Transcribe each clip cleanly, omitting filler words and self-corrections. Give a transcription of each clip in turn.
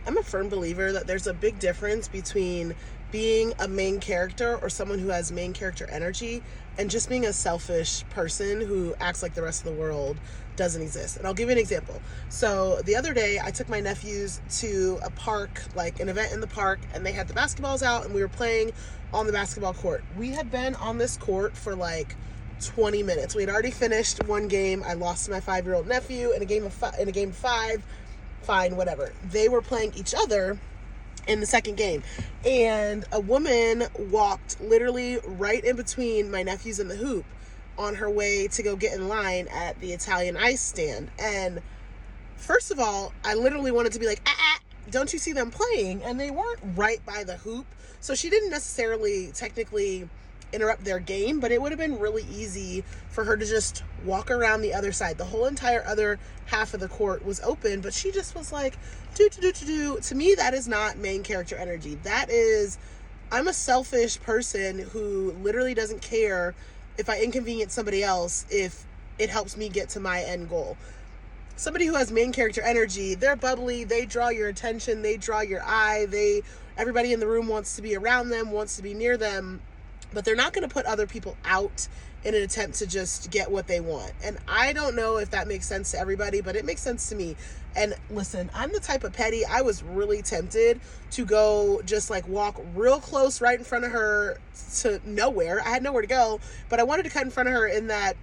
I'm a firm believer that there's a big difference between being a main character or someone who has main character energy and just being a selfish person who acts like the rest of the world doesn't exist. And I'll give you an example. So the other day I took my nephews to a park, like an event in the park, and they had the basketballs out and we were playing on the basketball court. We had been on this court for like 20 minutes. We had already finished one game. I lost my 5-year-old nephew in a game of five. Fine, whatever. They were playing each other in the second game, and a woman walked literally right in between my nephews and the hoop on her way to go get in line at the Italian ice stand. And first of all, I literally wanted to be like, don't you see them playing? And they weren't right by the hoop, so she didn't necessarily technically interrupt their game, but it would have been really easy for her to just walk around the other side. The whole entire other half of the court was open, but she just was like, do. To me, that is not main character energy. That is, I'm a selfish person who literally doesn't care if I inconvenience somebody else if it helps me get to my end goal. Somebody who has main character energy, they're bubbly, they draw your attention, they draw your eye, everybody in the room wants to be around them, wants to be near them, but they're not going to put other people out in an attempt to just get what they want. And I don't know if that makes sense to everybody, but it makes sense to me. And listen, I'm the type of petty. I was really tempted to go just like walk real close right in front of her to nowhere. I had nowhere to go, but I wanted to cut in front of her in that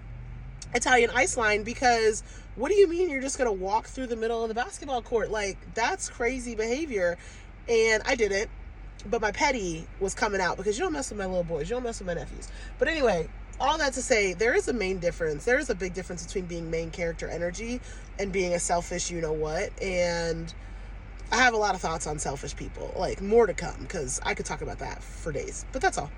Italian ice line, because what do you mean you're just going to walk through the middle of the basketball court? Like, that's crazy behavior. And I didn't. But my petty was coming out, because you don't mess with my little boys. You don't mess with my nephews. But anyway, all that to say, there is a main difference. There is a big difference between being main character energy and being a selfish you-know-what. And I have a lot of thoughts on selfish people. Like, more to come, because I could talk about that for days. But that's all.